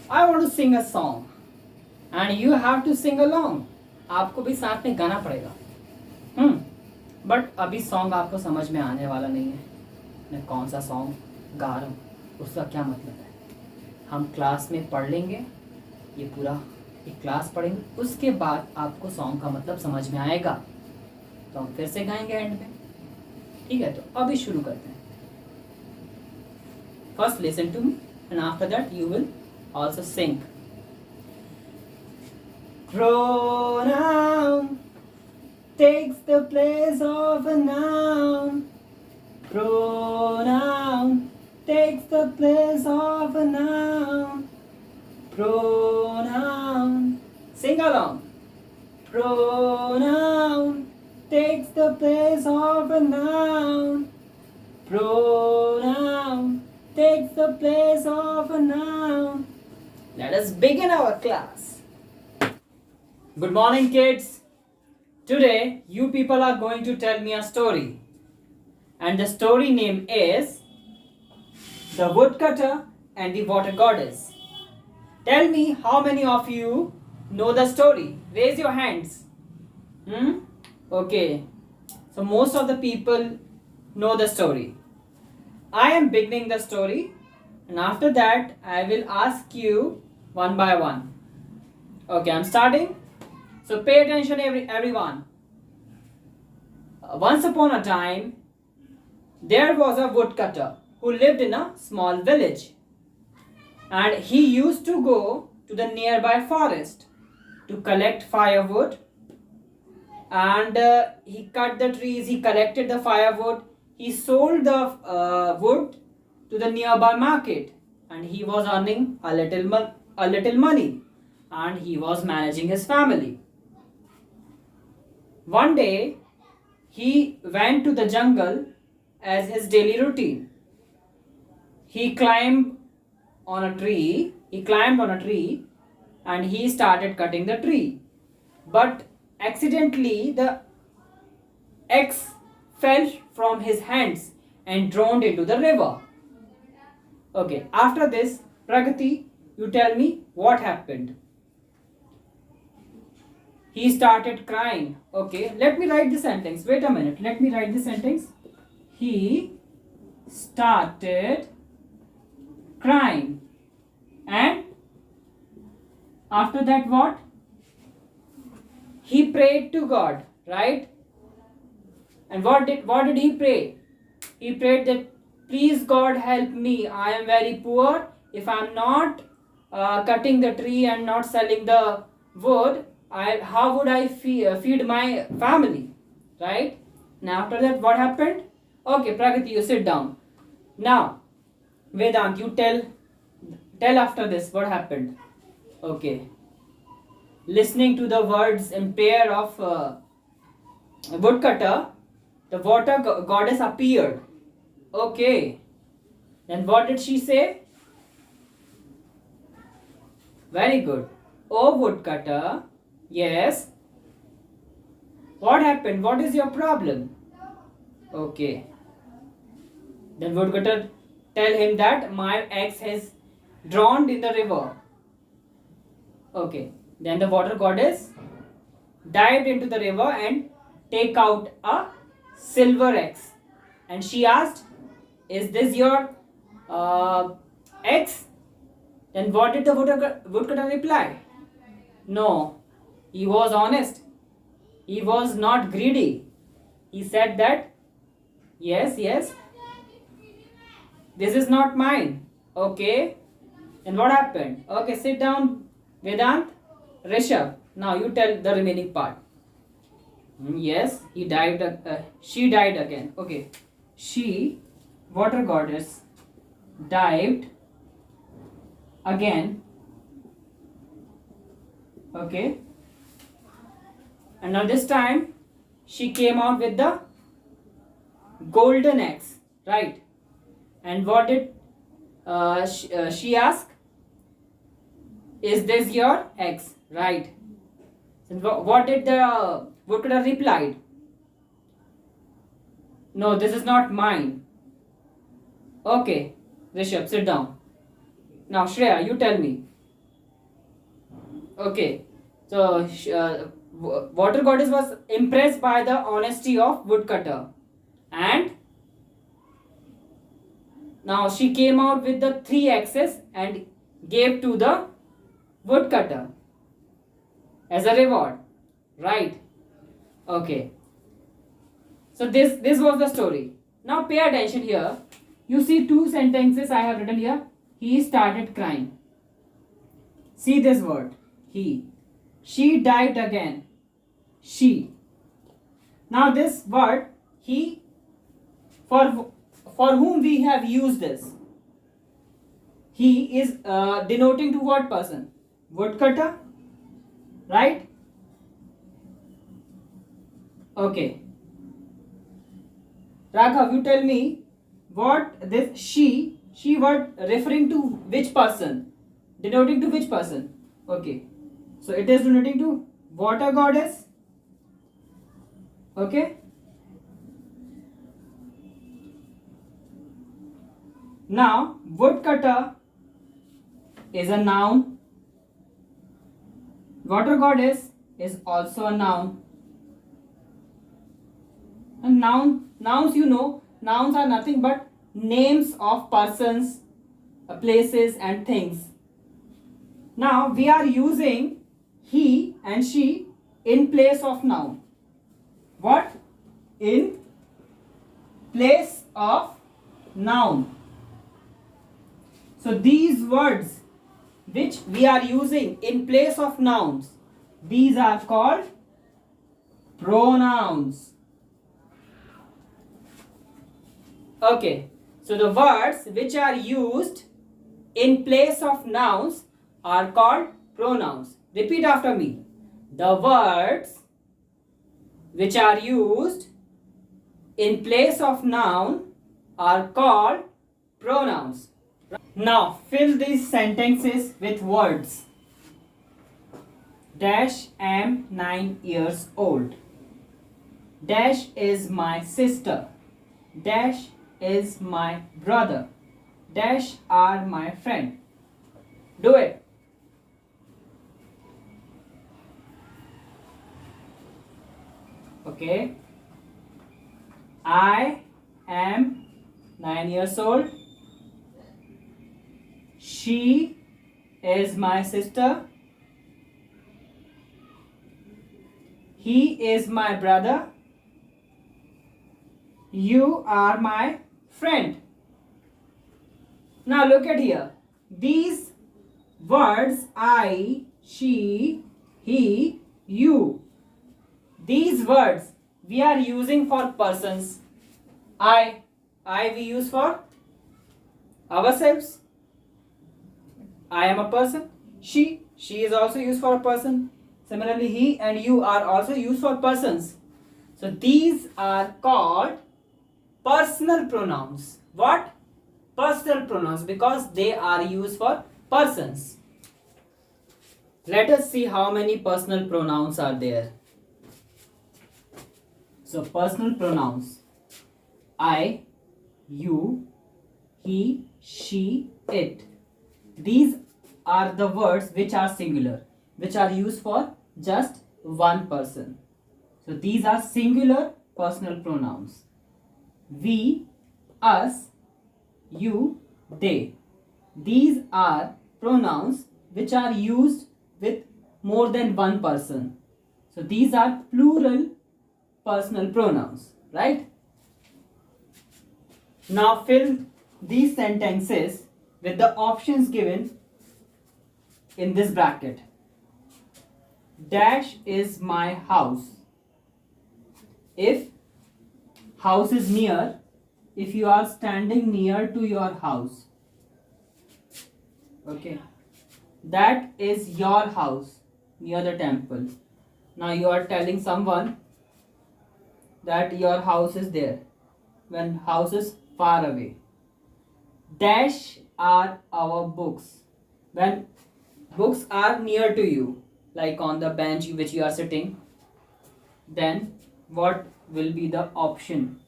I want to sing a song and you have to sing along. आपको भी साथ में गाना पड़ेगा. बट अभी सॉन्ग आपको समझ में आने वाला नहीं है. मैं कौन सा सॉन्ग गा रहा हूँ, उसका क्या मतलब है. हम क्लास में पढ़ लेंगे, ये पूरा एक क्लास पढ़ेंगे, उसके बाद आपको सॉन्ग का मतलब समझ में आएगा तो हम फिर से गाएंगे एंड में. ठीक है, तो अभी शुरू करते हैं. First listen to me and after that you will also sing. Pronoun takes the place of a noun. Pronoun takes the place of a noun. Pronoun. Sing along. Pronoun takes the place of a noun. Pronoun takes the place of a noun. Let us begin our class. Good morning, kids. Today, you people are going to tell me a story. And the story name is The Woodcutter and the Water Goddess. Tell me how many of you know the story. Raise your hands. Okay. So most of the people know the story. I am beginning the story and after that I will ask you one by one. Okay, I'm starting. So pay attention everyone. Once upon a time, there was a woodcutter who lived in a small village. And he used to go to the nearby forest to collect firewood. And he cut the trees, he collected the firewood, he sold the wood to the nearby market, and he was earning a little money, and he was managing his family. One day, he went to the jungle as his daily routine. He climbed on a tree, and he started cutting the tree. But accidentally, the axe fell from his hands and drowned into the river. Okay, after this, Pragati, you tell me what happened. He started crying. Okay, let me write the sentence. Wait a minute, let me write the sentence. He started crying. And after that, what? He prayed to God, right? And what did he pray? He prayed that, please God help me. I am very poor. If I am not cutting the tree and not selling the wood, how would I feed my family, right? Now after that, what happened? Okay, Pragati, you sit down. Now, Vedant, you tell after this what happened. Okay. Listening to the words in prayer of woodcutter, the water goddess appeared. Okay. Then what did she say? Very good. Oh woodcutter, yes. What happened? What is your problem? Okay. Then woodcutter tell him that my axe has drowned in the river. Okay. Then the water goddess dived into the river and take out a silver axe. And she asked, is this your axe? Then what did the woodcutter reply? No, he was honest. He was not greedy. He said that, yes, this is not mine. Okay. And what happened? Okay, sit down, Vedant. Rishabh, now you tell the remaining part. Yes, she died again. Okay. She, water goddess, dived again. Okay. And now this time, she came out with the golden axe, right? And what did she ask? Is this your axe? Right. And what did the woodcutter replied? No, this is not mine. Okay, Rishabh, sit down. Now, Shreya, you tell me. Okay, so water goddess was impressed by the honesty of woodcutter, and now she came out with the three axes and gave to the woodcutter as a reward, right? Okay, so this was the story. Now pay attention here. You see two sentences I have written here. He started crying. See this word, he. She died again, she. Now this word, he, for whom we have used this. He is denoting to what person? Woodcutter, right? Okay. Raghav, you tell me what this she word referring to which person? Denoting to which person? Okay. So it is denoting to water goddess. Okay. Now woodcutter is a noun. Water goddess is also a noun. And nouns, you know, nouns are nothing but names of persons, places and things. Now we are using he and she in place of noun. What? In place of noun. So these words which we are using in place of nouns, these are called pronouns. Okay, so the words which are used in place of nouns are called pronouns. Repeat after me. The words which are used in place of noun are called pronouns. Now fill these sentences with words. Dash am 9 years old. Dash is my sister. Dash is my brother. Dash are my friend. Do it. Okay. I am 9 years old. She is my sister. He is my brother. You are my friend. Now look at here. These words I, she, he, you. These words we are using for persons. I we use for ourselves. I am a person. She is also used for a person. Similarly, he and you are also used for persons. So these are called personal pronouns. What? Personal pronouns, because they are used for persons. Let us see how many personal pronouns are there. So personal pronouns: I, you, he, she, it. These are the words which are singular, which are used for just one person. So these are singular personal pronouns. We, us, you, they. These are pronouns which are used with more than one person. So these are plural personal pronouns, right? Now fill these sentences with the options given in this bracket. Dash is my house. If house is near, if you are standing near to your house, okay, that is your house near the temple. Now you are telling someone that your house is there when house is far away. Dash are our books when books are near to you, like on the bench which you are sitting. Then what will be the option?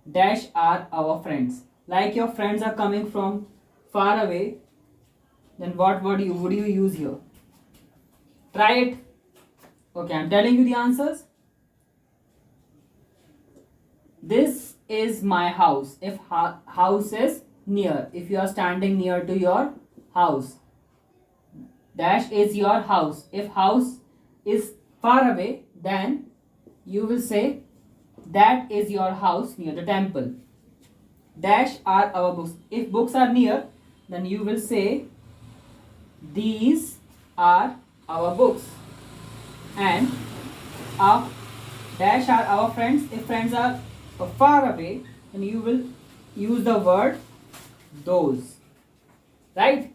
Dash are our friends, like your friends are coming from far away. Then what would you use here? Try it. Okay, I'm telling you the answers. This is my house. If house is near, if you are standing near to your house, dash is your house. If house is far away, then you will say that is your house near the temple. Dash are our books. If books are near, then you will say these are our books. And dash are our friends. If friends are far away, then you will use the word those. Right?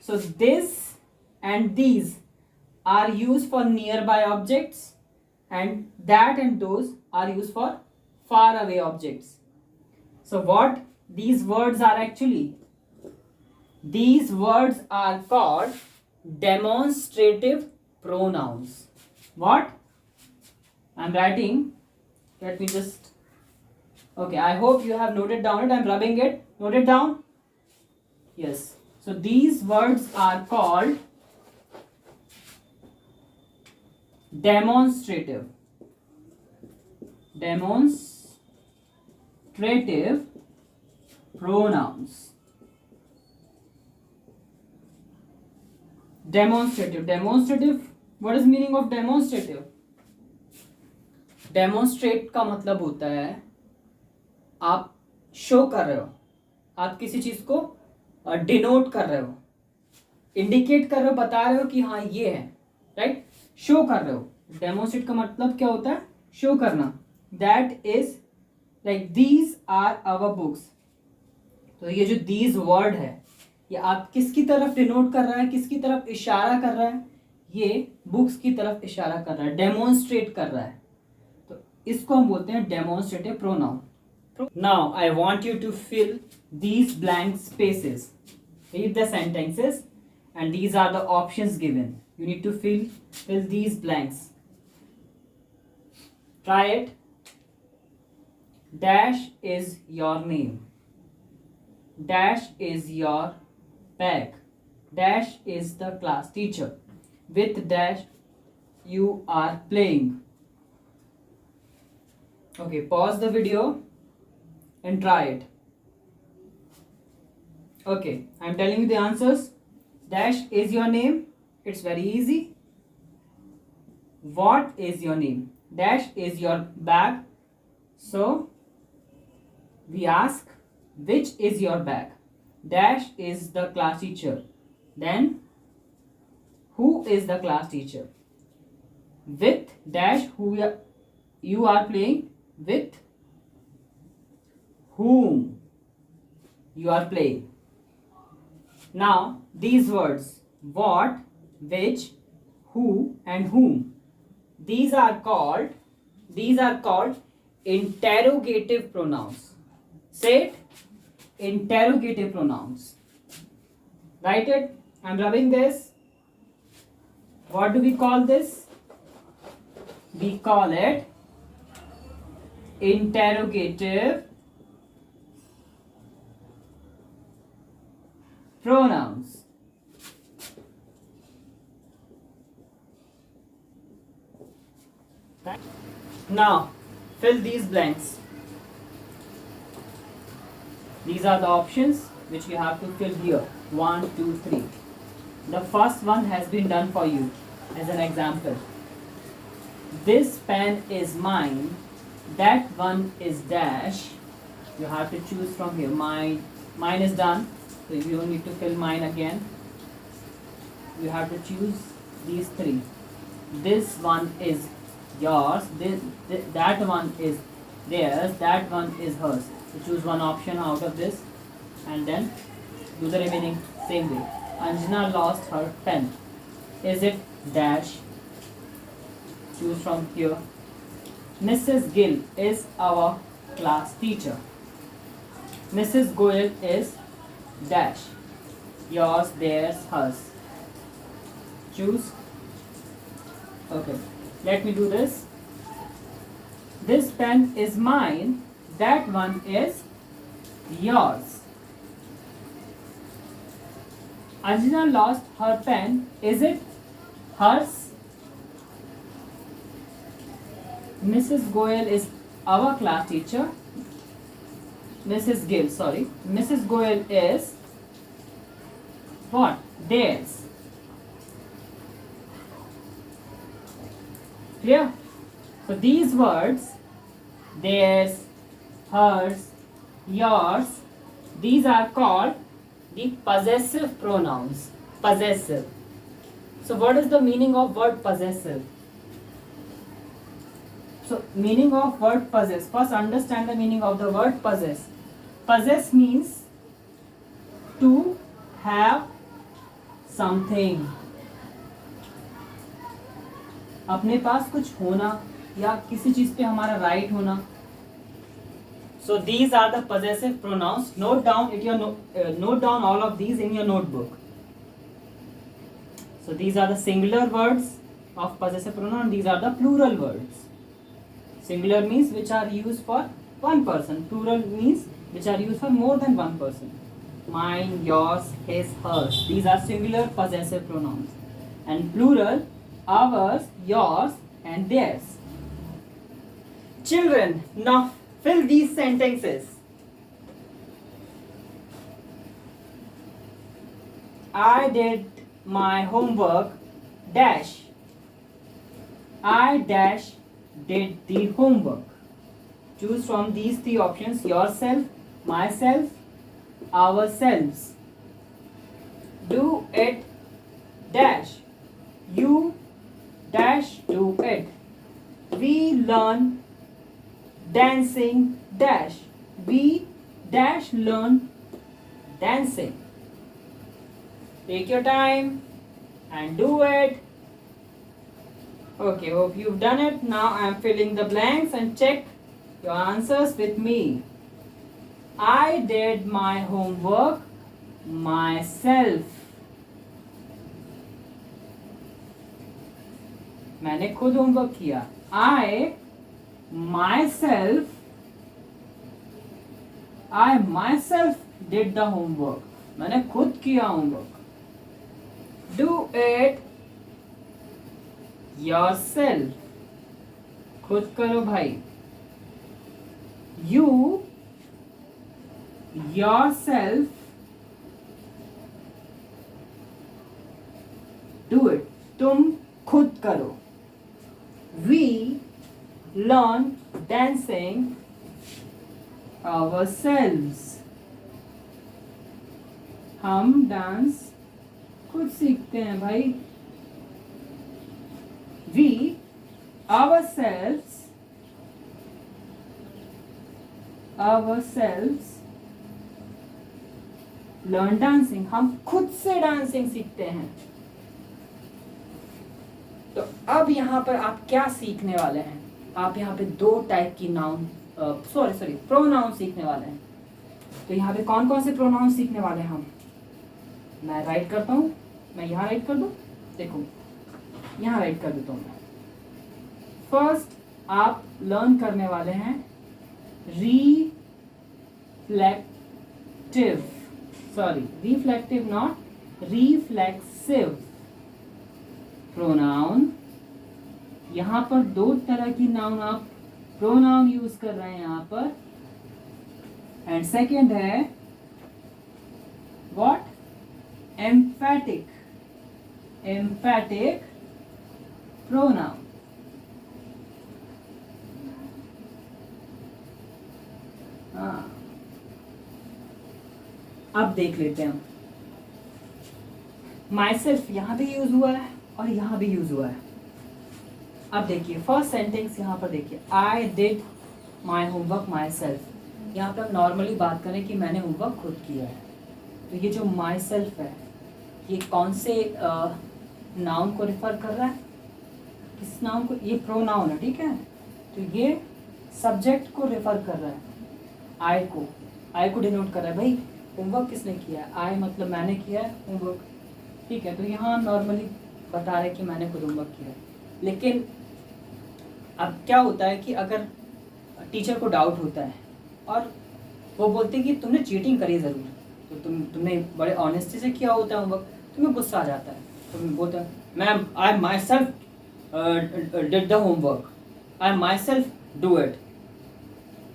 So this and these are used for nearby objects, and that and those are used for far away objects. So what these words are actually? These words are called demonstrative pronouns. What? I'm writing. Let me just. Okay, I hope you have noted down it. I'm rubbing it. Note it down. Yes. So these words are called demonstrative pronouns. Demonstrative. What is meaning of demonstrative? Demonstrate का मतलब होता है आप show कर रहे हो, आप किसी चीज को डिनोट कर रहे हो, इंडिकेट कर रहे हो, बता रहे हो कि हाँ ये है, राइट? शो कर रहे हो. डेमोन्स्ट्रेट का मतलब क्या होता है? शो करना. That is like these are our books. तो ये जो दीज वर्ड है, ये आप किसकी तरफ डिनोट कर रहा है, किसकी तरफ इशारा कर रहा है? ये बुक्स की तरफ इशारा कर रहा है, डेमोन्स्ट्रेट कर रहा है. तो इसको हम बोलते हैं demonstrative pronoun. Now I want you to fill these blank spaces. Read the sentences, and these are the options given. You need to fill these blanks. Try it. Dash is your name. Dash is your bag. Dash is the class teacher. With dash you are playing. Okay, pause the video and try it. Okay, I'm telling you the answers. Dash is your name. It's very easy. What is your name? Dash is your bag. So we ask, which is your bag? Dash is the class teacher. Then who is the class teacher? With dash who you are playing. With whom you are playing. Now these words what, which, who and whom, these are called interrogative pronouns. Say it. Interrogative pronouns. Write it. I'm rubbing this. What do we call this? We call it interrogative pronouns. Now fill these blanks. These are the options which you have to fill here. 1, 2, 3. The first one has been done for you as an example. This pen is mine. That one is dash. You have to choose from here. Mine is done. So you don't need to fill mine again. You have to choose these three. This one is yours. That one is theirs. That one is hers. So choose one option out of this and then do the remaining same way. Anjana lost her pen. Is it dash? Choose from here. Mrs. Gill is our class teacher. Mrs. Goyal is dash. Yours, theirs, hers. Choose. Okay. Let me do this. This pen is mine. That one is yours. Anjana lost her pen. Is it hers? Mrs. Goyal is our class teacher. Mrs. Gill, sorry. Mrs. Goyal is what? Theirs. Clear? So these words, theirs, hers, yours, these are called the possessive pronouns. Possessive. So what is the meaning of word possessive? So meaning of word possess. First understand the meaning of the word possess. Possess means to have something. अपने पास कुछ होना या किसी चीज पे हमारा right होना. So these are the possessive pronouns. Note down all of these in your notebook. So these are the singular words of possessive pronoun. These are the plural words. Singular means which are used for one person. Plural means which are used for more than one person. Mine, yours, his, hers. These are singular possessive pronouns. And plural, ours, yours, and theirs. Children, now fill these sentences. I did my homework dash. I dash did the homework. Choose from these three options: yourself, myself, ourselves. Do it dash. You dash do it. We learn dancing dash. We dash learn dancing. Take your time and do it. Okay, hope you've done it. Now I am filling the blanks and check your answers with me. I did my homework myself. मैंने खुद homework किया. I myself did the homework. मैंने खुद किया homework. Do it yourself. खुद करो भाई. You yourself do it. तुम खुद करो. We learn dancing ourselves. हम डांस खुद सीखते हैं भाई. We ourselves learn dancing. हम खुद से डांसिंग सीखते हैं. तो अब यहाँ पर आप क्या सीखने वाले हैं? आप यहाँ पे दो टाइप की नाउन प्रोनाउन सीखने वाले हैं. तो यहाँ पे कौन कौन से प्रोनाउन सीखने वाले हैं हम? मैं राइट करता हूँ. मैं यहाँ राइट कर दूँ. देखो यहाँ राइट कर देता हूँ मैं. फर्स्ट आप लर्न करने वाले हैं रिफ्लेक्टिव नॉट रिफ्लेक्सिव प्रोनाउन. यहाँ पर दो तरह की नाउन आप प्रोनाउन यूज कर रहे हैं यहाँ पर. एंड सेकेंड है व्हाट? एम्फैटिक प्रोनाउन. अब देख लेते हैं. माइसेल्फ यहाँ भी यूज हुआ है और यहाँ भी यूज हुआ है. अब देखिए फर्स्ट सेंटेंस यहाँ पर देखिए. I did my homework my self. यहाँ पर हम नॉर्मली बात करें कि मैंने होमवर्क खुद किया है. तो ये जो माई सेल्फ है ये कौन से नाउन को रिफर कर रहा है? किस नाउन को? ये प्रोनाउन है, ठीक है. तो ये सब्जेक्ट को रिफर कर रहा है. आई को डिनोट कर रहा है. भाई होमवर्क किसने किया है? आई मतलब मैंने किया है होमवर्क, ठीक है. तो यहाँ नॉर्मली बता रहे कि मैंने खुद होमवर्क किया है. लेकिन अब क्या होता है कि अगर टीचर को डाउट होता है और वो बोलते हैं कि तुमने चीटिंग करी ज़रूर, तो तुमने बड़े ऑनेस्टी से किया होता है होमवर्क, तुम्हें गुस्सा आ जाता है. तुम बोलते हैं ma'am I my self did the homework. I my self do it,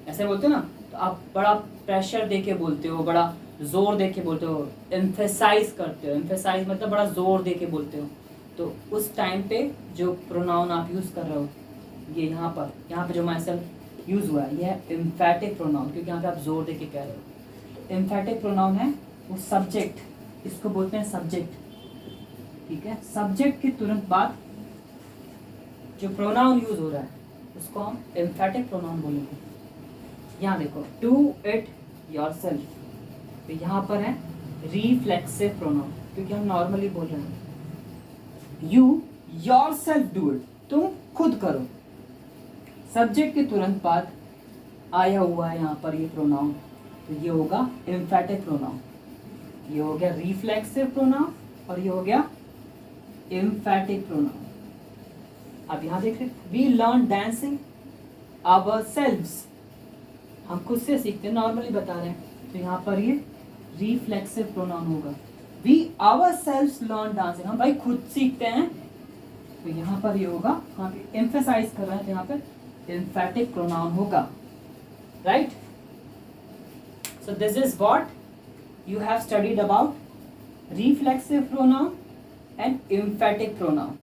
ऐसे बोलते हो ना, तो आप बड़ा प्रेशर दे के बोलते हो, बड़ा जोर दे के बोलते हो, एम्फेसाइज करते हो, एम्फेसाइज मतलब बड़ा जोर दे के बोलते हो, तो उस टाइम पे जो प्रोनाउन आप यूज कर रहे हो, ये यहाँ पे जो माई सेल्फ यूज हुआ है, ये है एम्फेटिक प्रोनाउन, क्योंकि यहाँ पे आप जोर दे के कह रहे हो। एम्फेटिक प्रोनाउन है वो सब्जेक्ट, इसको बोलते हैं सब्जेक्ट, ठीक है। सब्जेक्ट के तुरंत बाद जो प्रोनाउन यूज हो रहा है उसको हम एम्फेटिक प्रोनाउन बोलेंगे। यहाँ देखो, डू इट योरसेल्फ, तो यहाँ पर है रिफ्लेक्सिव प्रोनाउन, क्योंकि हम नॉर्मली बोल रहे हैं। यू योरसेल्फ डू इट, तुम खुद करो। सब्जेक्ट के तुरंत बाद आया हुआ है यहाँ पर ये प्रोनाउन, तो ये होगा एम्फेटिक प्रोनाउन। ये हो गया रिफ्लेक्सिव प्रोनाउन और ये हो गया एम्फेटिक प्रोनाउन। अब यहाँ देख रहे, वी लर्न डांसिंग आवरसेल्व्स, हम खुद से सीखते हैं, नॉर्मली बता रहे हैं, तो यहाँ पर ये रिफ्लेक्सिव प्रोनाउन होगा। वी आवरसेल्व्स लर्न डांसिंग, हम भाई खुद सीखते हैं, तो यहाँ पर ये होगा, यहाँ पे एम्फेसाइज कर रहे हैं, तो यहाँ पे एम्फेटिक प्रोनाउन होगा, right. So this is what you have studied about reflexive pronoun and emphatic pronoun.